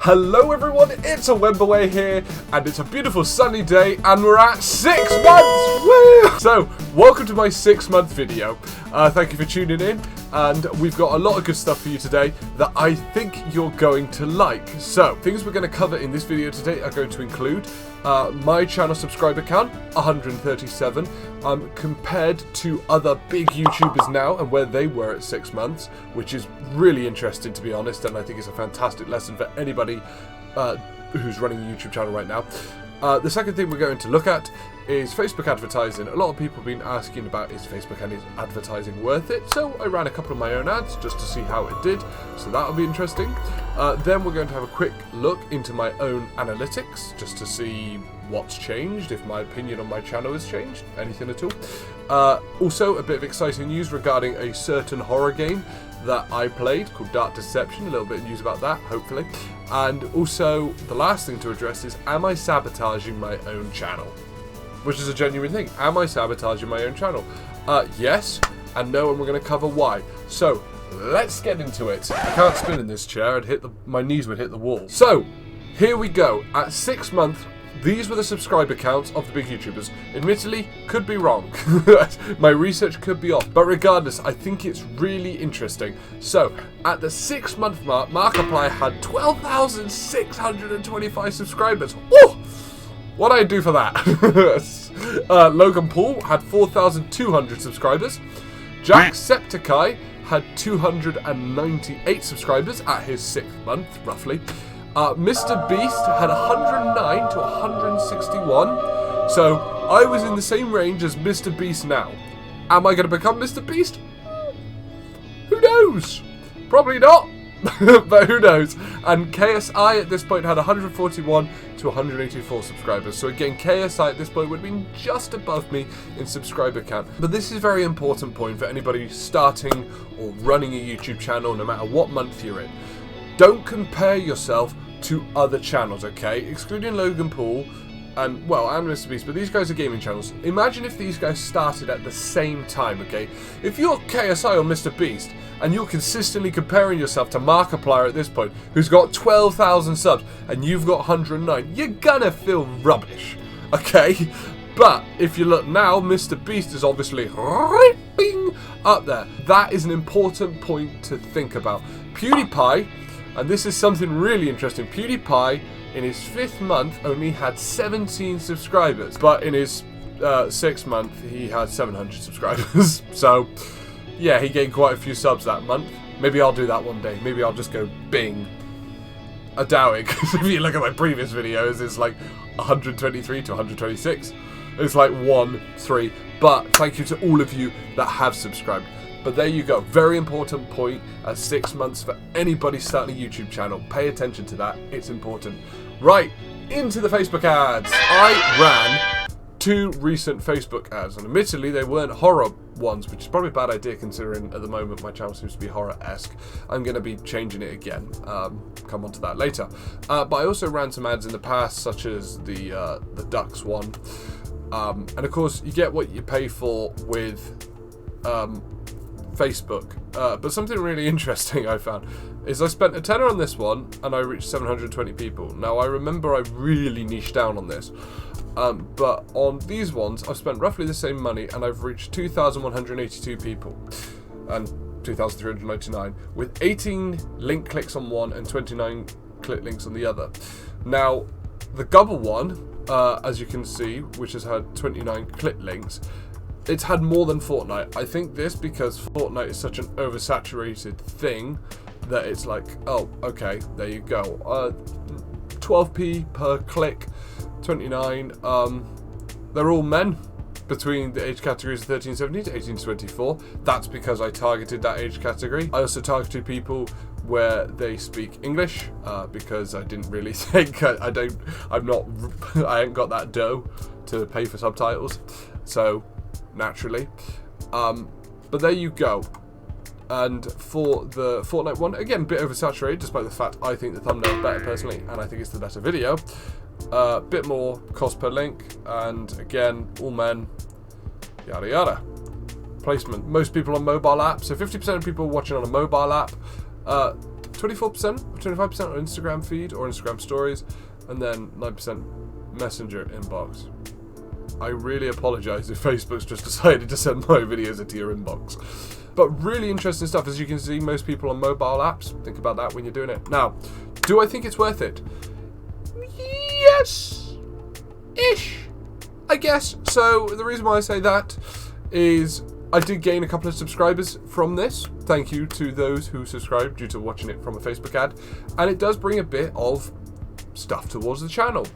Hello everyone, it's a Wembaway here, and it's a beautiful sunny day, and we're at 6 months! Woo! So, welcome to my 6-month video. Thank you for tuning in, and we've got a lot of good stuff for you today that I think you're going to like. So, things we're going to cover in this video today are going to include my channel subscriber count, 137, compared to other big YouTubers now and where they were at 6 months, which is really interesting to be honest, and I think it's a fantastic lesson for anybody who's running a YouTube channel right now. The second thing we're going to look at is Facebook advertising. A lot of people have been asking about, is Facebook advertising worth it? So I ran a couple of my own ads just to see how it did, so that'll be interesting. Then we're going to have a quick look into my own analytics just to see what's changed, if my opinion on my channel has changed, anything at all. Also a bit of exciting news regarding a certain horror game that I played called Decpetion, a little bit of news about that, hopefully. And also, the last thing to address is, am I sabotaging my own channel? Which is a genuine thing. Am I sabotaging my own channel? Yes and no, and we're going to cover why. So, let's get into it. I can't spin in this chair, my knees would hit the wall. So, here we go. At 6 months, these were the subscriber counts of the big YouTubers. Admittedly, could be wrong. My research could be off. But regardless, I think it's really interesting. So, at the 6-month mark, Markiplier had 12,625 subscribers. Oh! What did I do for that? Logan Paul had 4,200 subscribers. Jacksepticeye had 298 subscribers at his 6th month, roughly. Mr. Beast had 109 to 161, so I was in the same range as Mr. Beast now. Am I going to become Mr. Beast? Who knows? Probably not, but who knows. And KSI at this point had 141 to 184 subscribers, so again KSI at this point would have been just above me in subscriber count. But this is a very important point for anybody starting or running a YouTube channel, no matter what month you're in. Don't compare yourself to other channels, okay? Excluding Logan Paul and Mr. Beast, but these guys are gaming channels. Imagine if these guys started at the same time, okay? If you're KSI or Mr. Beast and you're consistently comparing yourself to Markiplier at this point, who's got 12,000 subs and you've got 109, you're gonna feel rubbish, okay? But if you look now, Mr. Beast is obviously up there. That is an important point to think about. PewDiePie, and this is something really interesting, PewDiePie in his 5th month only had 17 subscribers, but in his 6th month he had 700 subscribers. So yeah, he gained quite a few subs that month. Maybe I'll do that one day. Maybe I'll just go bing. I doubt it, because if you look at my previous videos, it's like 123 to 126. It's like 1, 3. But thank you to all of you that have subscribed. But there you go, very important point at 6 months for anybody starting a YouTube channel. Pay attention to that, it's important. Right, into the Facebook ads. I ran 2 recent Facebook ads, and admittedly they weren't horror ones, which is probably a bad idea considering at the moment my channel seems to be horror-esque. I'm going to be changing it again, come on to that later. But I also ran some ads in the past, such as the Ducks one. And of course, you get what you pay for with Facebook, but something really interesting I found is I spent a tenner on this one and I reached 720 people. Now I remember I really niched down on this, but on these ones I've spent roughly the same money and I've reached 2,182 people and 2,399 with 18 link clicks on one and 29 click links on the other. Now the Gubble one, as you can see, which has had 29 click links, it's had more than Fortnite. I think this because Fortnite is such an oversaturated thing that it's like, oh, okay, there you go. 12p per click, 29. They're all men between the age categories of 13 to 17 to 18 to 24. That's because I targeted that age category. I also targeted people where they speak English, because I didn't really think I ain't got that dough to pay for subtitles. So naturally, but there you go. And for the Fortnite one, again, a bit oversaturated, despite the fact I think the thumbnail is better personally, and I think it's the better video. Bit more cost per link, and again, all men, yada yada. Placement, most people on mobile apps, so 50% of people watching on a mobile app. 24%, 25% on Instagram feed or Instagram stories, and then 9% Messenger inbox. I really apologise if Facebook's just decided to send my videos into your inbox. But really interesting stuff. As you can see, most people on mobile apps. Think about that when you're doing it. Now, do I think it's worth it? Yes-ish, I guess. So the reason why I say that is I did gain a couple of subscribers from this. Thank you to those who subscribed due to watching it from a Facebook ad. And it does bring a bit of stuff towards the channel.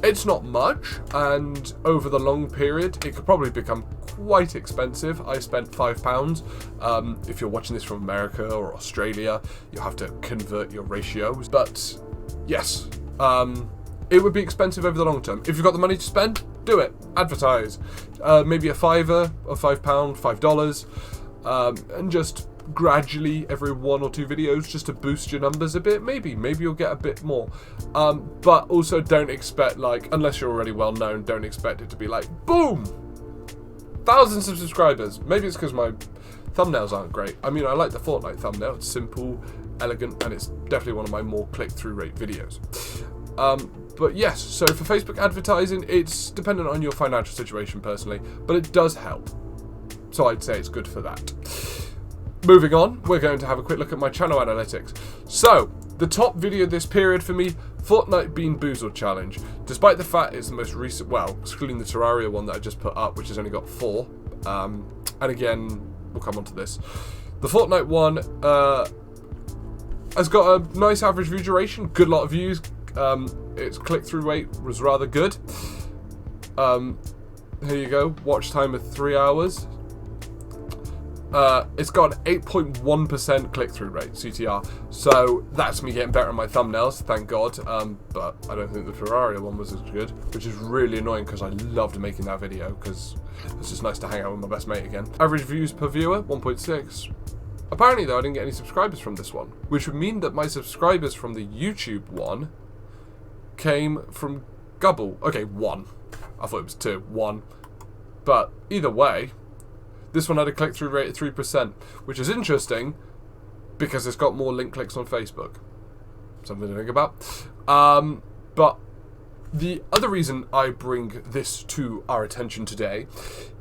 It's not much, and over the long period, it could probably become quite expensive. I spent £5. If you're watching this from America or Australia, you'll have to convert your ratios. But yes, it would be expensive over the long term. If you've got the money to spend, do it. Advertise. Maybe a £5 or £5, $5, and just gradually every 1 or 2 videos just to boost your numbers a bit. Maybe you'll get a bit more. But also don't expect, like, unless you're already well known, don't expect it to be like, boom! Thousands of subscribers. Maybe it's because my thumbnails aren't great. I mean, I like the Fortnite thumbnail. It's simple, elegant, and it's definitely one of my more click-through rate videos. But yes, so for Facebook advertising, it's dependent on your financial situation personally, but it does help. So I'd say it's good for that. Moving on, we're going to have a quick look at my channel analytics. So, the top video this period for me, Fortnite Bean Boozled Challenge. Despite the fact it's the most recent, well, excluding the Terraria one that I just put up, which has only got 4. And again, we'll come on to this. The Fortnite one has got a nice average view duration, good lot of views. Its click-through rate was rather good. Here you go, watch time of 3 hours. It's got an 8.1% click-through rate, CTR. So that's me getting better at my thumbnails, thank God. But I don't think the Terraria one was as good, which is really annoying because I loved making that video because it's just nice to hang out with my best mate again. Average views per viewer, 1.6. Apparently though, I didn't get any subscribers from this one, which would mean that my subscribers from the YouTube one came from Gubble. Okay, 1. I thought it was 2. 1. But either way, this one had a click-through rate of 3%, which is interesting because it's got more link clicks on Facebook. Something to think about. But the other reason I bring this to our attention today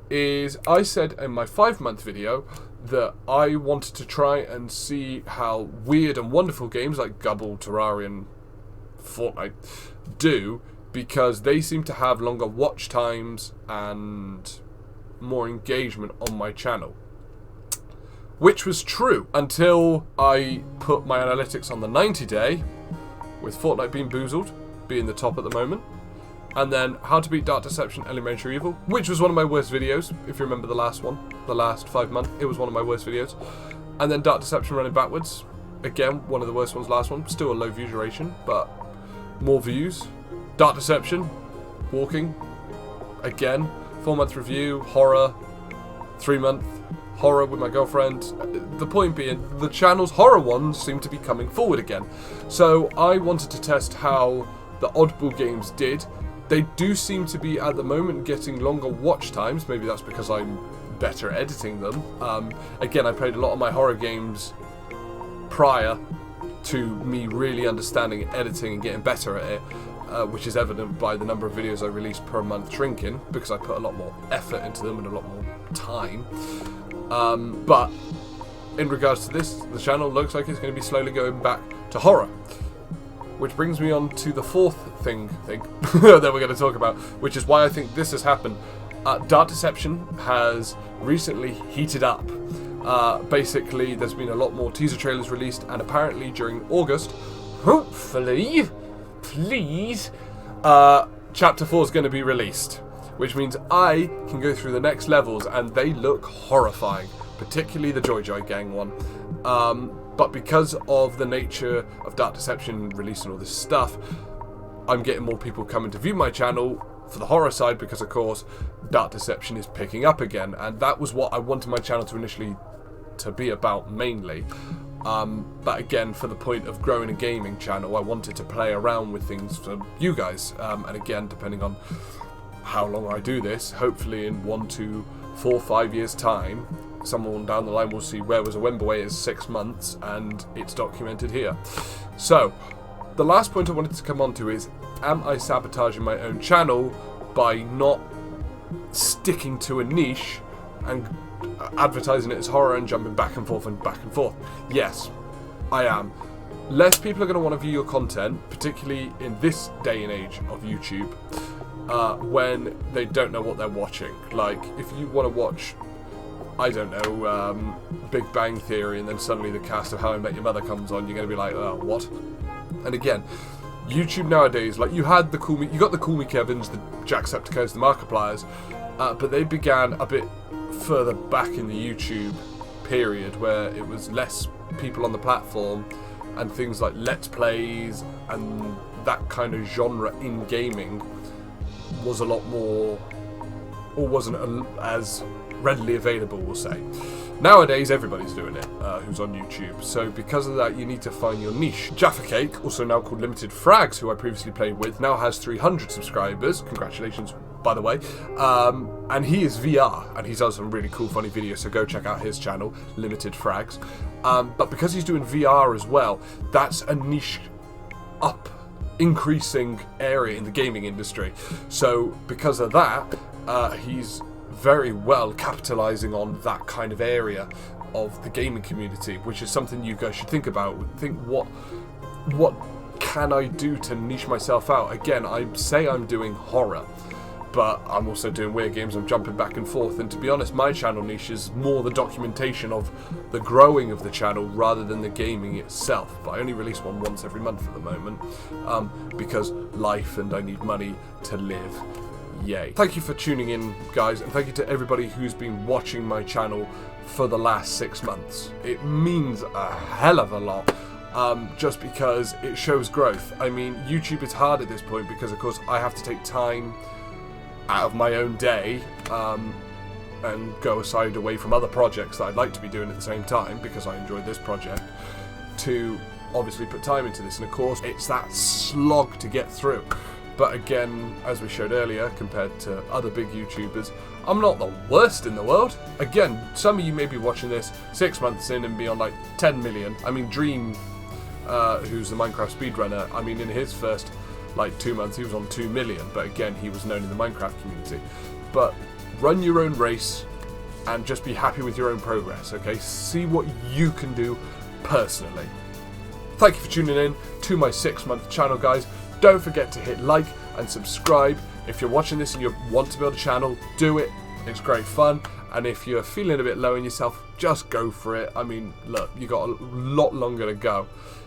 is I said in my 5-month video that I wanted to try and see how weird and wonderful games like Gubble, Terraria, and Fortnite do, because they seem to have longer watch times and more engagement on my channel. Which was true until I put my analytics on the 90-day, with Fortnite Bean Boozled being the top at the moment, and then How to Beat Dark Deception Elementary Evil, which was one of my worst videos, if you remember the last one, the last 5 months, it was one of my worst videos. And then Dark Deception Running Backwards, again, one of the worst ones last one, still a low view duration, but more views. Dark Deception, Walking, again, 4-month review, horror, 3-month, horror with my girlfriend. The point being, the channel's horror ones seem to be coming forward again. So I wanted to test how the oddball games did. They do seem to be, at the moment, getting longer watch times. Maybe that's because I'm better at editing them. Again, I played a lot of my horror games prior to me really understanding editing and getting better at it, which is evident by the number of videos I release per month shrinking, because I put a lot more effort into them and a lot more time. But in regards to this, the channel looks like it's going to be slowly going back to horror. Which brings me on to the 4th thing that we're going to talk about, which is why I think this has happened. Dark Deception has recently heated up. Basically, there's been a lot more teaser trailers released, and apparently during August, hopefully, please, Chapter 4 is going to be released. Which means I can go through the next levels, and they look horrifying. Particularly the Joy Joy Gang one. But because of the nature of Dark Deception releasing all this stuff, I'm getting more people coming to view my channel for the horror side, because of course Dark Deception is picking up again, and that was what I wanted my channel to initially to be about mainly. But again, for the point of growing a gaming channel, I wanted to play around with things for you guys, and again, depending on how long I do this, hopefully in 1 to 4 or 5 years time, someone down the line will see Where Was a Wimbleway is 6 months, and it's documented here. So, the last point I wanted to come on to is, am I sabotaging my own channel by not sticking to a niche and advertising it as horror and jumping back and forth and back and forth? Yes, I am. Less people are going to want to view your content, particularly in this day and age of YouTube, when they don't know what they're watching. Like, if you want to watch, I don't know, Big Bang Theory, and then suddenly the cast of How I Met Your Mother comes on, you're going to be like, oh, what? And again, YouTube nowadays, like, you got the Cool Me Kevins, the Jacksepticeye's, the Markipliers, but they began a bit further back in the YouTube period, where it was less people on the platform, and things like Let's Plays and that kind of genre in gaming was a lot more, or wasn't as readily available, we'll say. Nowadays, everybody's doing it who's on YouTube, so because of that, you need to find your niche. Jaffa Cake, also now called Limited Frags, who I previously played with, now has 300 subscribers. Congratulations, by the way. And he is VR, and he does some really cool, funny videos, so go check out his channel, Limited Frags. But because he's doing VR as well, that's a niche increasing area in the gaming industry. So because of that, he's very well capitalizing on that kind of area of the gaming community, which is something you guys should think about. Think, what can I do to niche myself out? Again, I say I'm doing horror, but I'm also doing weird games. I'm jumping back and forth, and to be honest, my channel niche is more the documentation of the growing of the channel rather than the gaming itself. But I only release one once every month at the moment, because life, and I need money to live. Yay. Thank you for tuning in, guys, and thank you to everybody who's been watching my channel for the last 6 months. It means a hell of a lot, just because it shows growth. I mean, YouTube is hard at this point because, of course, I have to take time out of my own day and go aside away from other projects that I'd like to be doing at the same time, because I enjoy this project, to obviously put time into this. And of course, it's that slog to get through. But again, as we showed earlier, compared to other big YouTubers, I'm not the worst in the world. Again, some of you may be watching this 6 months in and be on like 10 million. I mean, Dream, who's the Minecraft speedrunner, I mean, in his first like 2 months, he was on 2 million. But again, he was known in the Minecraft community. But run your own race and just be happy with your own progress, okay? See what you can do personally. Thank you for tuning in to my 6-month channel, guys. Don't forget to hit like and subscribe. If you're watching this and you want to build a channel, do it. It's great fun. And if you're feeling a bit low in yourself, just go for it. I mean, look, you got a lot longer to go.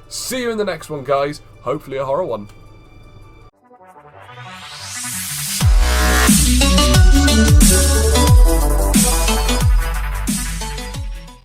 See you in the next one, guys. Hopefully a horror one.